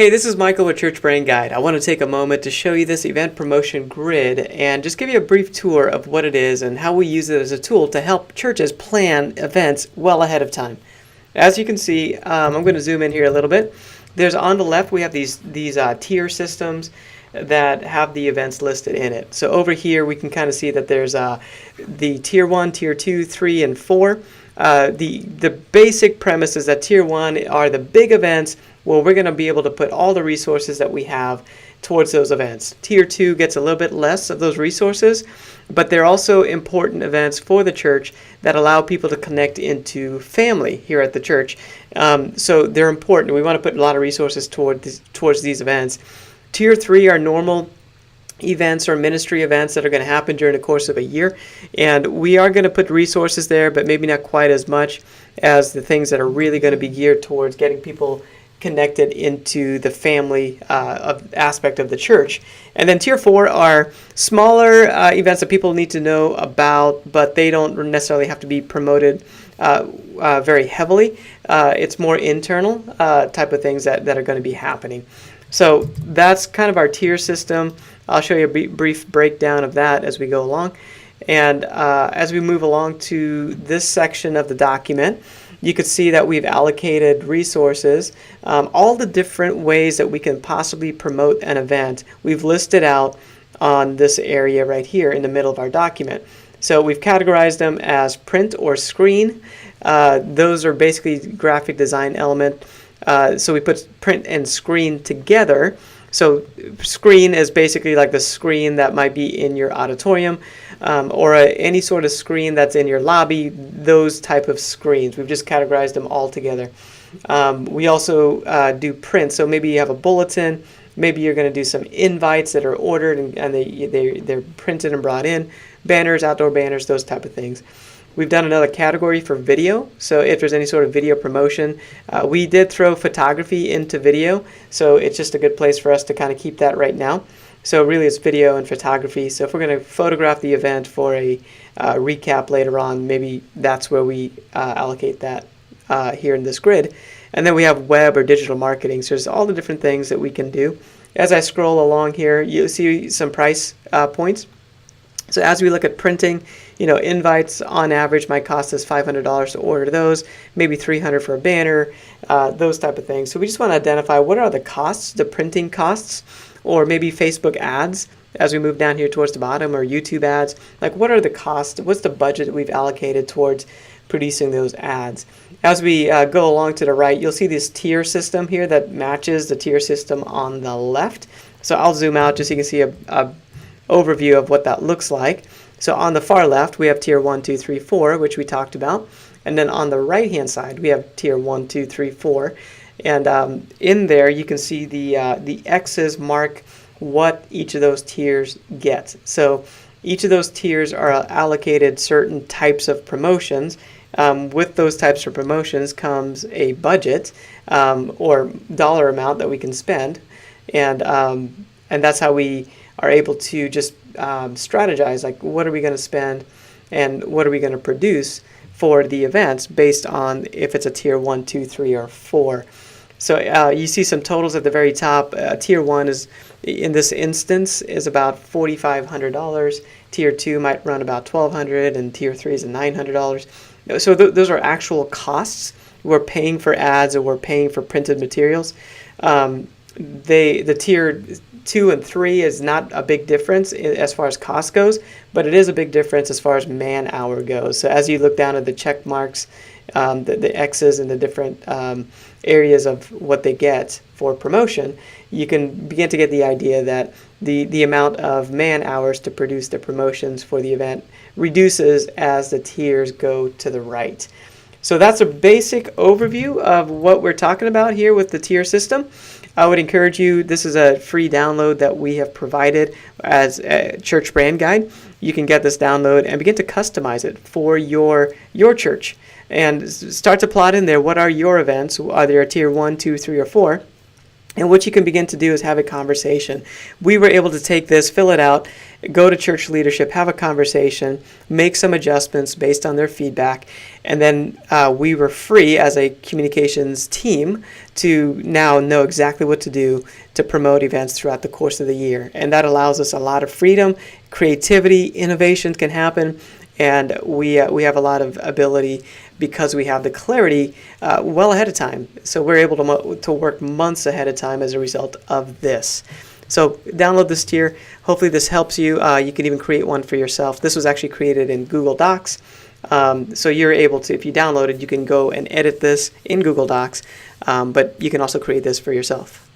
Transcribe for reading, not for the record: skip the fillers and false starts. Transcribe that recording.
Hey, this is Michael with Church Brand Guide. I want to take a moment to show you this event promotion grid and just give you a brief tour of what it is and how we use it as a tool to help churches plan events well ahead of time. As you can see, I'm going to zoom in here a little bit. There's on the left, we have these tier systems that have the events listed in it. So over here, we can kind of see that there's the tier 1, tier 2, 3, and 4. The basic premise is that tier 1 are the big events where we're going to be able to put all the resources that we have towards those events. Tier 2 gets a little bit less of those resources, but they're also important events for the church that allow people to connect into family here at the church. So they're important. We want to put a lot of resources towards these events. Tier 3 are normal events or ministry events that are going to happen during the course of a year, and we are going to put resources there, but maybe not quite as much as the things that are really going to be geared towards getting people connected into the family aspect of the church. And then tier 4 are smaller events that people need to know about, but they don't necessarily have to be promoted very heavily. It's more internal type of things that are going to be happening. So that's kind of our tier system. I'll show you a brief breakdown of that as we go along. And as we move along to this section of the document, you could see that we've allocated resources, all the different ways that we can possibly promote an event. We've listed out on this area right here in the middle of our document. So we've categorized them as print or screen. Those are basically graphic design element. So we put print and screen together. So screen is basically like the screen that might be in your auditorium or any sort of screen that's in your lobby, those type of screens. We've just categorized them all together. We also do print. So maybe you have a bulletin. Maybe you're going to do some invites that are ordered and they're printed and brought in. Banners, outdoor banners, those type of things. We've done another category for video, so if there's any sort of video promotion. We did throw photography into video, so it's just a good place for us to kind of keep that right now. So really it's video and photography. So if we're going to photograph the event for a recap later on, maybe that's where we allocate that here in this grid. And then we have web or digital marketing, so there's all the different things that we can do. As I scroll along here, you'll see some price points. So as we look at printing, invites on average might cost us $500 to order those, maybe $300 for a banner, those type of things. So we just want to identify what are the costs, the printing costs, or maybe Facebook ads as we move down here towards the bottom, or YouTube ads. Like, what are the costs? What's the budget that we've allocated towards producing those ads? As we go along to the right, you'll see this tier system here that matches the tier system on the left. So I'll zoom out just so you can see a overview of what that looks like. So on the far left, we have tier 1, 2, 3, 4, which we talked about. And then on the right-hand side, we have tier 1, 2, 3, 4. And in there, you can see the X's mark what each of those tiers gets. So each of those tiers are allocated certain types of promotions. With those types of promotions comes a budget or dollar amount that we can spend. And that's how we are able to just strategize, like, what are we going to spend and what are we going to produce for the events based on if it's a tier 1, 2, 3, or 4. So you see some totals at the very top. Tier 1 is, in this instance, is about $4,500. Tier 2 might run about $1,200, and Tier 3 is $900. So those are actual costs. We're paying for ads or we're paying for printed materials. The tier 2 and 3 is not a big difference as far as cost goes, but it is a big difference as far as man hour goes. So as you look down at the check marks, the X's and the different areas of what they get for promotion, you can begin to get the idea that the amount of man hours to produce the promotions for the event reduces as the tiers go to the right. So that's a basic overview of what we're talking about here with the tier system. I would encourage you, this is a free download that we have provided as a church brand guide. You can get this download and begin to customize it for your church and start to plot in there what are your events. Are there a tier 1, 2, 3, or 4? And what you can begin to do is have a conversation. We were able to take this, fill it out, go to church leadership, have a conversation, make some adjustments based on their feedback, and then we were free as a communications team to now know exactly what to do to promote events throughout the course of the year. And that allows us a lot of freedom, creativity, innovation can happen, and we have a lot of ability because we have the clarity well ahead of time. So we're able to work months ahead of time as a result of this. So download this tier. Hopefully this helps you. You can even create one for yourself. This was actually created in Google Docs. So you're able to, if you download it, you can go and edit this in Google Docs, but you can also create this for yourself.